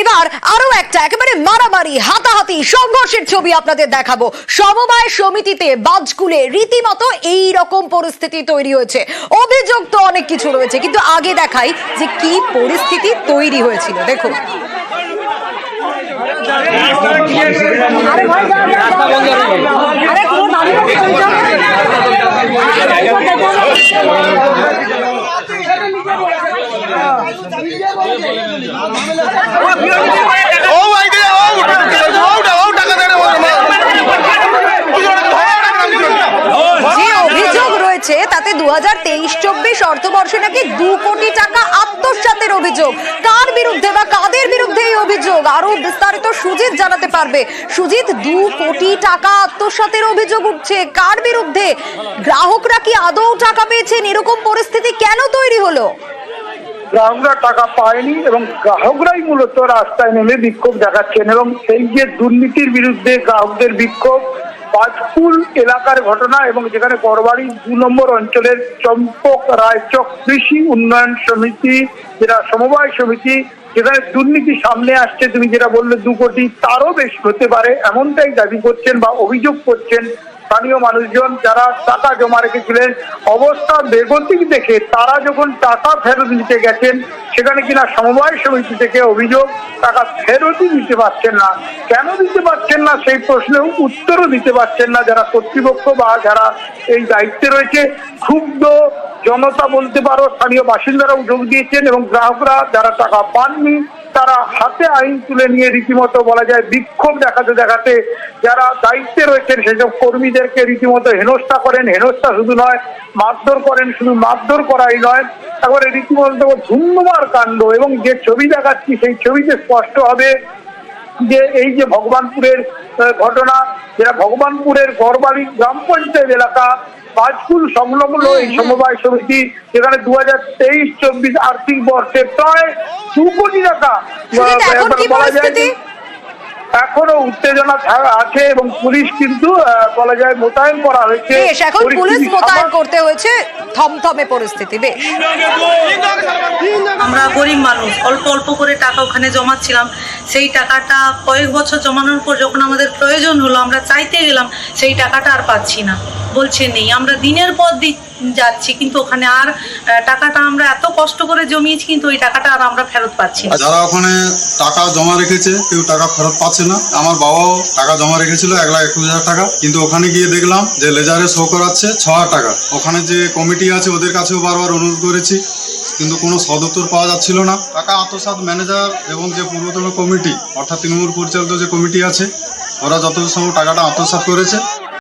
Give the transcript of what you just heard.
এবার আরো একটা একেবারে মারামারি হাতাহাতি সংঘর্ষের ছবি আপনাদের দেখাবো। সমবায় সমিতিতে বাজকুলে রীতিমতো এই রকম পরিস্থিতি তৈরি হয়েছে। অভিযোগ তো অনেক কিছু রয়েছে, কিন্তু আগে দেখাই যে কি পরিস্থিতি তৈরি হয়েছিল। দেখুন। তাতে 2023-24 অর্থবর্ষে নাকি 2 কোটি টাকা আত্মসাতের অভিযোগ। কার বিরুদ্ধে বা কাদের বিরুদ্ধে এই অভিযোগ, আরো বিস্তারিত সুজিত জানাতে পারবে। সুজিত, 2 কোটি টাকা আত্মসাতের অভিযোগ উঠছে, কার বিরুদ্ধে? গ্রাহকরা কি আদৌ টাকা পেয়েছেন? এরকম পরিস্থিতি কেন তৈরি হলো? গ্রাহকরা টাকা পায়নি এবং গ্রাহকরাই মূলত রাস্তায় নেমে বিক্ষোভ দেখাচ্ছেন এবং সেই যে দুর্নীতির বিরুদ্ধে গ্রাহকদের বিক্ষোভ, বাজকুল এলাকার ঘটনা এবং যেখানে গড়বাড়ি 2 নম্বর অঞ্চলের চম্পক রায়চক কৃষি উন্নয়ন সমিতি, যেটা সমবায় সমিতি, যেখানে দুর্নীতি সামনে আসছে। তুমি যেটা বললে 2 কোটি, তারও বেশি হতে পারে এমনটাই দাবি করছেন বা অভিযোগ করছেন স্থানীয় মানুষজন যারা টাকা জমা রেখেছিলেন। অবস্থা বেগতিক দেখে তারা যখন টাকা ফেরত দিতে গেছেন, সেখানে কিনা সমবায় সমিতি থেকে অভিযোগ টাকা ফেরতই দিতে পারছেন না। কেন দিতে পারছেন না সেই প্রশ্নের উত্তরও দিতে পারছেন না যারা কর্তৃপক্ষ বা যারা এই দায়িত্বে রয়েছে। ক্ষুব্ধ জনতা বলতে পারো, স্থানীয় বাসিন্দারাও যোগ দিয়েছেন এবং গ্রাহকরা যারা টাকা পাননি তারা হাতে আইন তুলে নিয়ে রীতিমতো বলা যায় বিক্ষোভ দেখাতে দেখাতে যারা দায়িত্বে রয়েছেন সেসব কর্মীদেরকে রীতিমতো হেনস্থা করেন। হেনস্থা শুধু নয়, মারধর করেন। শুধু মারধর করাই নয়, তারপরে রীতিমতো ধুন্ধুমার কাণ্ড। এবং যে ছবি দেখাচ্ছি সেই ছবিতে স্পষ্ট হবে যে এই যে ভগবানপুরের ঘটনা, যেটা ভগবানপুরের গড়বাড়ি গ্রাম পঞ্চায়েত এলাকা, বাজকুল সংলগ্ন এই সমবায় সমিতি, যেখানে 2023-24 আর্থিক বর্ষে প্রায় 2 কোটি টাকা বলা যায় এখনো উত্তেজনা আছে এবং পুলিশ কিন্তু বলা যায় মোতায়েন করা হয়েছে। এখন পুলিশ মোতায়েন করতে হয়েছে, থমথমে পরিস্থিতি। বেশ, আমরা গরিব মানুষ, অল্প অল্প করে টাকা ওখানে জমাচ্ছিলাম। সেই টাকাটা কয়েক বছর জমানোর পর যখন আমাদের প্রয়োজন হলো, আমরা চাইতে গেলাম, সেই টাকাটা আর পাচ্ছি না, বলছে নেই। আমরা দিনের পর দিন যাচ্ছি, কিন্তু ওখানে আর টাকাটা আমরা এত কষ্ট করে জমিয়েছি, কিন্তু ওই টাকাটা আর আমরা ফেরত পাচ্ছি না। যারা ওখানে টাকা জমা রেখেছে কেউ টাকা ফেরত পাচ্ছে না। আমার বাবাও টাকা জমা রেখেছিল 1,21,000 টাকা, কিন্তু ওখানে গিয়ে দেখলাম যে লেজারে শো করাচ্ছে 6,000 টাকা। ওখানে যে কমিটি আছে ওদের কাছেও বারবার অনুরোধ করেছি, কিন্তু কোনো সদুত্তর পাওয়া যাচ্ছিল না। টাকা আত্মসাৎ ম্যানেজার এবং যে পূর্বতন কমিটি অর্থাৎ তৃণমূল পরিচালিত যে কমিটি আছে, ওরা যত সময় টাকাটা আত্মসাৎ করেছে।